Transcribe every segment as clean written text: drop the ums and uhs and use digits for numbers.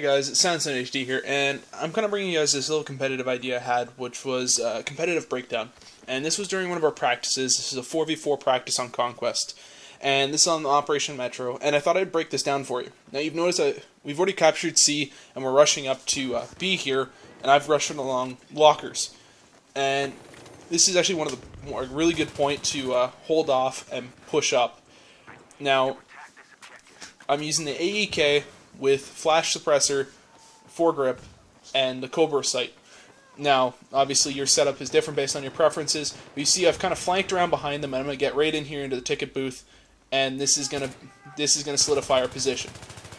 guys, it's Sanson HD here, and I'm kind of bringing you guys this little competitive idea I had, which was competitive breakdown. And this was during one of our practices. This is a 4v4 practice on Conquest, and this is on the Operation Metro, and I thought I'd break this down for you. Now you've noticed that we've already captured C, and we're rushing up to B here, and I've rushed along lockers. And this is actually one of the really good point to hold off and push up. Now, I'm using the AEK with flash suppressor, foregrip, and the Cobra sight. Now, obviously your setup is different based on your preferences, but you see I've kind of flanked around behind them, and I'm going to get right in here into the ticket booth, and this is going to solidify our position.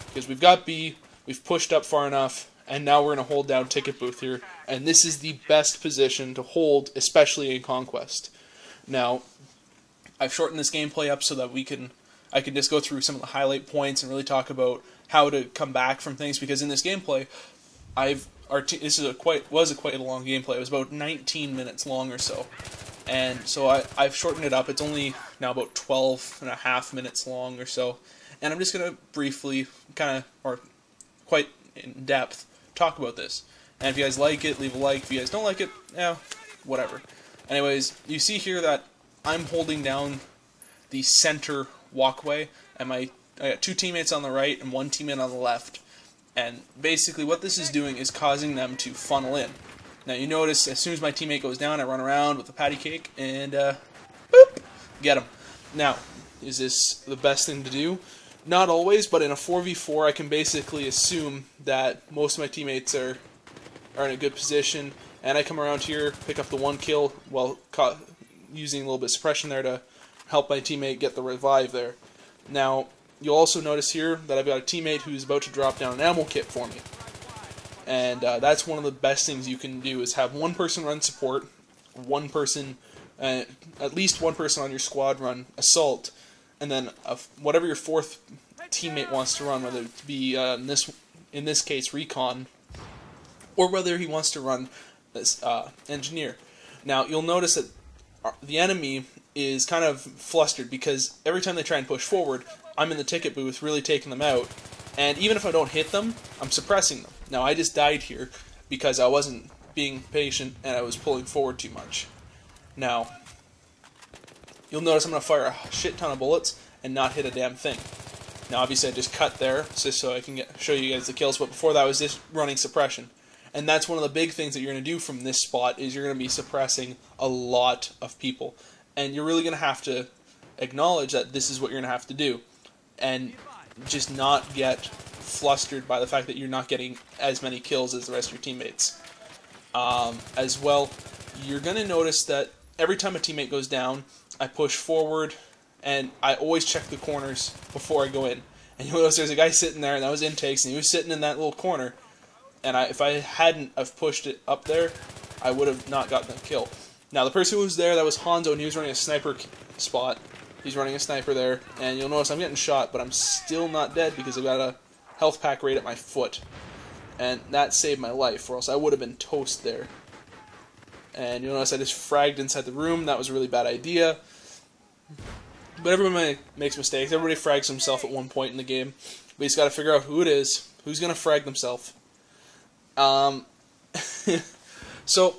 Because we've got B, we've pushed up far enough, and now we're going to hold down ticket booth here, and this is the best position to hold, especially in Conquest. Now, I've shortened this gameplay up so that I can just go through some of the highlight points and really talk about how to come back from things, because in this gameplay, this is quite a long gameplay. It was about 19 minutes long or so, and so I've shortened it up. It's only now about 12 and a half minutes long or so, and I'm just gonna briefly, quite in depth, talk about this. And if you guys like it, leave a like. If you guys don't like it, yeah, whatever. Anyways, you see here that I'm holding down the center walkway, and I got two teammates on the right and one teammate on the left. And basically what this is doing is causing them to funnel in. Now you notice as soon as my teammate goes down, I run around with the patty cake and boop, get him. Now, is this the best thing to do? Not always, but in a 4v4 I can basically assume that most of my teammates are in a good position, and I come around here, pick up the one kill while using a little bit of suppression there to help my teammate get the revive there. Now, you'll also notice here that I've got a teammate who's about to drop down an ammo kit for me. And that's one of the best things you can do, is have one person run support, one person, at least one person on your squad run assault, and then whatever your fourth teammate wants to run, whether it be in this case recon, or whether he wants to run this engineer. Now, you'll notice that the enemy is kind of flustered because every time they try and push forward, I'm in the ticket booth really taking them out, and even if I don't hit them, I'm suppressing them. Now, I just died here because I wasn't being patient and I was pulling forward too much. Now, you'll notice I'm going to fire a shit ton of bullets and not hit a damn thing. Now, obviously I just cut there just so I can show you guys the kills, but before that I was just running suppression. And that's one of the big things that you're going to do from this spot, is you're going to be suppressing a lot of people. And you're really going to have to acknowledge that this is what you're going to have to do. And just not get flustered by the fact that you're not getting as many kills as the rest of your teammates. As well, you're going to notice that every time a teammate goes down, I push forward, and I always check the corners before I go in. And you'll notice there's a guy sitting there, and that was intakes, and he was sitting in that little corner. And if I hadn't have pushed it up there, I would have not gotten the kill. Now, the person who was there, that was Hanzo, and he was running a sniper spot. He's running a sniper there, and you'll notice I'm getting shot, but I'm still not dead because I've got a health pack right at my foot. And that saved my life, or else I would have been toast there. And you'll notice I just fragged inside the room. That was a really bad idea. But everybody makes mistakes. Everybody frags himself at one point in the game. But you just got to figure out who it is, who's going to frag themselves. So,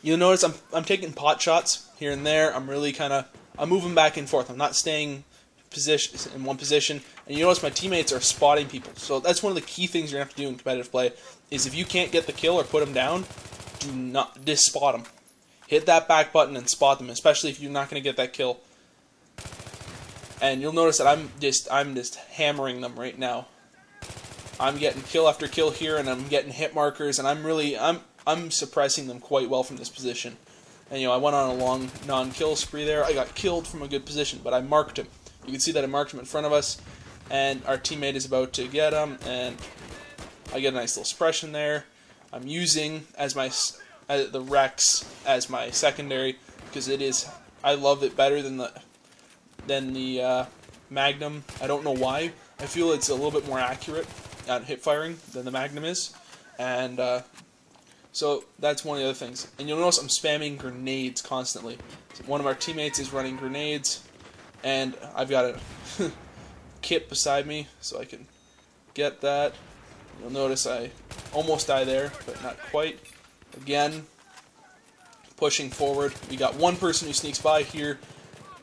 you'll notice I'm taking pot shots here and there. I'm really I'm moving back and forth. I'm not staying in one position. And you notice my teammates are spotting people. So that's one of the key things you're going to have to do in competitive play, is if you can't get the kill or put them down, do not just spot them. Hit that back button and spot them, especially if you're not going to get that kill. And you'll notice that I'm just hammering them right now. I'm getting kill after kill here, and I'm getting hit markers, and I'm suppressing them quite well from this position. And I went on a long non-kill spree there. I got killed from a good position, but I marked him. You can see that I marked him in front of us, and our teammate is about to get him, and I get a nice little suppression there. I'm using the Rex as my secondary because I love it better than the Magnum. I don't know why. I feel it's a little bit more accurate on hip firing than the Magnum is, and so that's one of the other things. And you'll notice I'm spamming grenades constantly. So one of our teammates is running grenades, and I've got a kit beside me so I can get that. You'll notice I almost die there, but not quite. Again, pushing forward. We got one person who sneaks by here,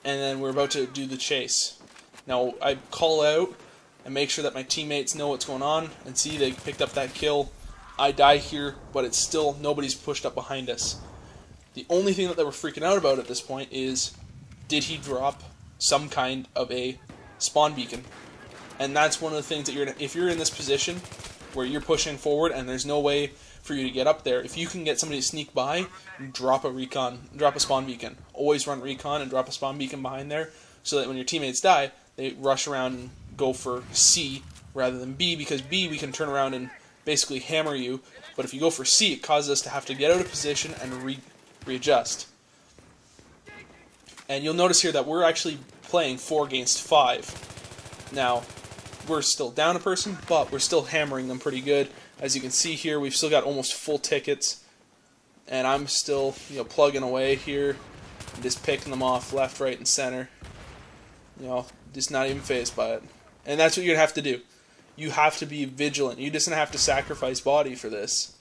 and then we're about to do the chase. Now, I call out and make sure that my teammates know what's going on, and see they picked up that kill. I die here, but it's still, nobody's pushed up behind us. The only thing that they were freaking out about at this point is, did he drop some kind of a spawn beacon? And that's one of the things that if you're in this position where you're pushing forward and there's no way for you to get up there, if you can get somebody to sneak by, drop a spawn beacon. Always run recon and drop a spawn beacon behind there, so that when your teammates die, they rush around and go for C rather than B, because B we can turn around and basically hammer you, but if you go for C, it causes us to have to get out of position and readjust. And you'll notice here that we're actually playing 4 against 5. Now, we're still down a person, but we're still hammering them pretty good. As you can see here, we've still got almost full tickets, and I'm still, plugging away here, and just picking them off left, right, and center. Just not even fazed by it. And that's what you're gonna have to do. You have to be vigilant. You just gonna have to sacrifice body for this,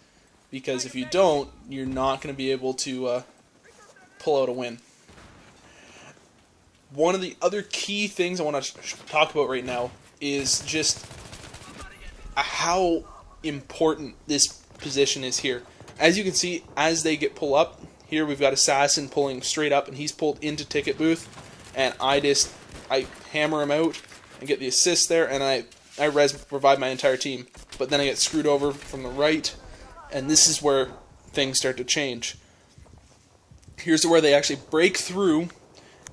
because if you don't, you're not gonna be able to pull out a win. One of the other key things I want to talk about right now is just how important this position is here. As you can see, as they pull up, here we've got Assassin pulling straight up, and he's pulled into ticket booth, and I hammer him out and get the assist there, and I revive my entire team. But then I get screwed over from the right, and this is where things start to change. Here's where they actually break through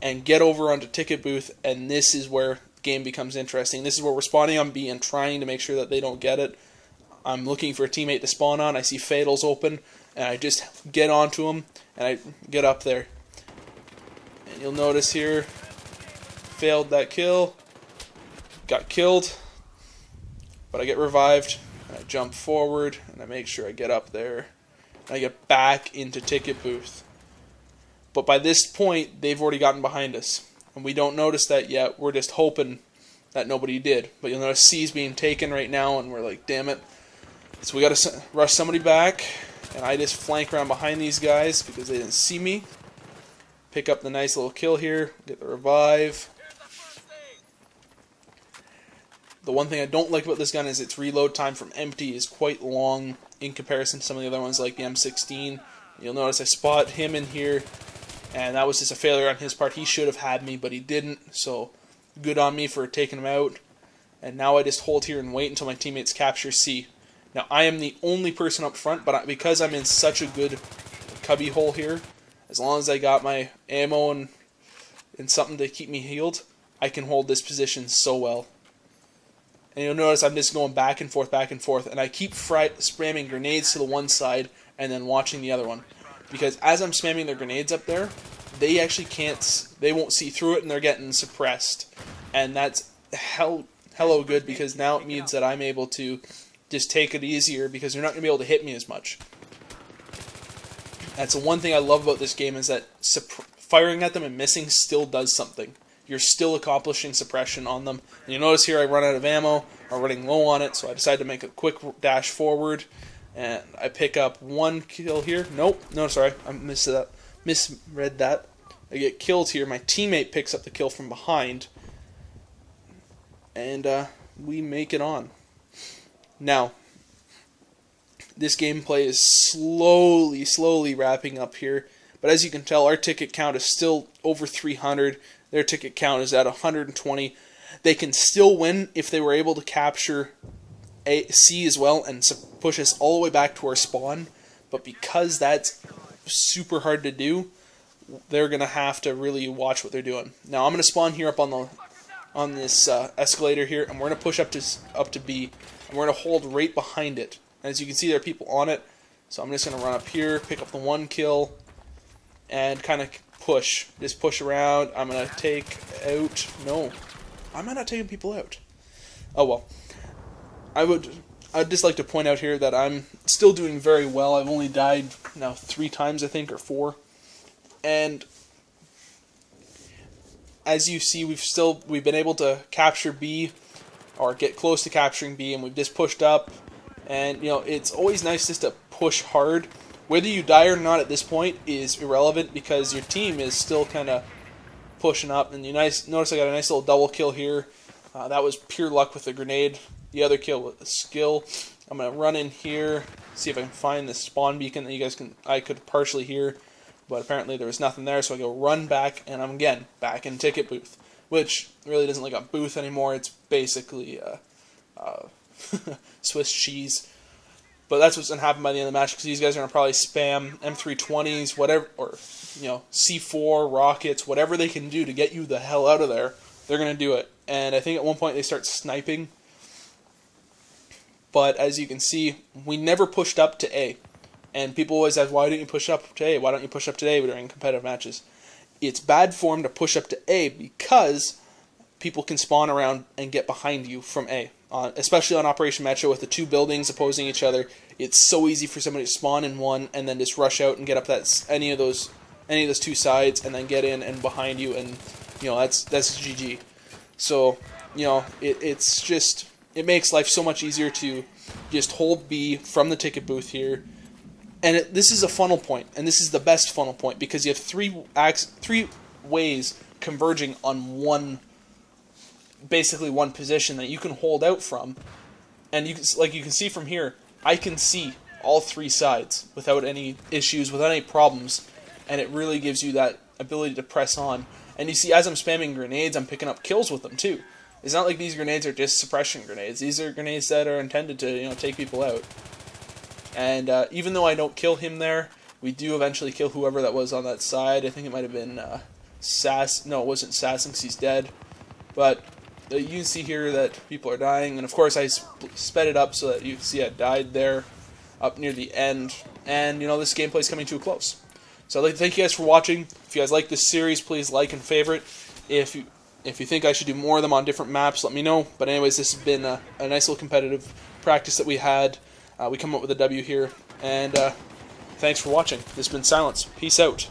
and get over onto ticket booth, and this is where the game becomes interesting. This is where we're spawning on B and trying to make sure that they don't get it. I'm looking for a teammate to spawn on. I see Fatal's open, and I just get onto him, and I get up there. And you'll notice here, failed that kill, got killed, but I get revived, and I jump forward, and I make sure I get up there, and I get back into ticket booth. But by this point, they've already gotten behind us, and we don't notice that yet. We're just hoping that nobody did. But you'll notice C's being taken right now, and we're like, damn it. So we got to rush somebody back, and I just flank around behind these guys because they didn't see me. Pick up the nice little kill here, get the revive. The one thing I don't like about this gun is its reload time from empty is quite long in comparison to some of the other ones like the M16. You'll notice I spot him in here, and that was just a failure on his part. He should have had me, but he didn't, so good on me for taking him out. And now I just hold here and wait until my teammates capture C. Now, I am the only person up front, but because I'm in such a good cubby hole here, as long as I got my ammo and something to keep me healed, I can hold this position so well. And you'll notice I'm just going back and forth, and I keep spamming grenades to the one side and then watching the other one. Because as I'm spamming their grenades up there, they actually they won't see through it, and they're getting suppressed. And that's hello good, because now it means that I'm able to just take it easier, because they're not going to be able to hit me as much. That's the one thing I love about this game, is that firing at them and missing still does something. You're still accomplishing suppression on them. And you notice here I run out of ammo, I'm running low on it, so I decide to make a quick dash forward, and I pick up one kill here. No, sorry, I misread that. I get killed here. My teammate picks up the kill from behind, and we make it on. Now, this gameplay is slowly wrapping up here, but as you can tell, our ticket count is still over 300. Their ticket count is at 120. They can still win if they were able to capture C as well and push us all the way back to our spawn, but because that's super hard to do, they're going to have to really watch what they're doing. Now, I'm going to spawn here up on this escalator here, and we're going to push up to B, and we're going to hold right behind it. As you can see, there are people on it, so I'm just going to run up here, pick up the one kill, and kind of push. Just push around. I'm going to take out... No. Am I not taking people out? Oh, well. I'd just like to point out here that I'm still doing very well. I've only died now 3 times, I think, or 4. And as you see, we've been able to capture B, or get close to capturing B, and we've just pushed up, And, it's always nice just to push hard. Whether you die or not at this point is irrelevant because your team is still kind of pushing up. And notice I got a nice little double kill here. That was pure luck with the grenade. The other kill with a skill. I'm going to run in here, see if I can find the spawn beacon that I could partially hear. But apparently there was nothing there, so I go run back, and I'm again back in ticket booth. Which really doesn't look like a booth anymore. It's basically Swiss cheese. But that's what's going to happen by the end of the match, because these guys are going to probably spam M320s, whatever, or C4, rockets, whatever they can do to get you the hell out of there. They're going to do it. And I think at one point they start sniping. But as you can see, we never pushed up to A. And people always ask, why didn't you push up to A? Why don't you push up to A during competitive matches? It's bad form to push up to A because people can spawn around and get behind you from A. Especially on Operation Metro with the two buildings opposing each other, it's so easy for somebody to spawn in one and then just rush out and get up any of those two sides and then get in and behind you, and that's GG. So it makes life so much easier to just hold B from the ticket booth here. And this is a funnel point, and this is the best funnel point because you have three ways converging on basically one position that you can hold out from. And you can see from here, I can see all three sides without any issues, without any problems, and it really gives you that ability to press on. And you see, as I'm spamming grenades, I'm picking up kills with them too. It's not like these grenades are just suppression grenades. These are grenades that are intended to take people out. And even though I don't kill him there, we do eventually kill whoever that was on that side. I think it might have been Sass. No, it wasn't Sass because he's dead. But you can see here that people are dying. And of course I sped it up so that you can see I died there up near the end. And this gameplay is coming to a close. So I'd like to thank you guys for watching. If you guys like this series, please like and favorite. If you think I should do more of them on different maps, let me know. But anyways, this has been a nice little competitive practice that we had. We come up with a W here, and thanks for watching. This has been Silence. Peace out.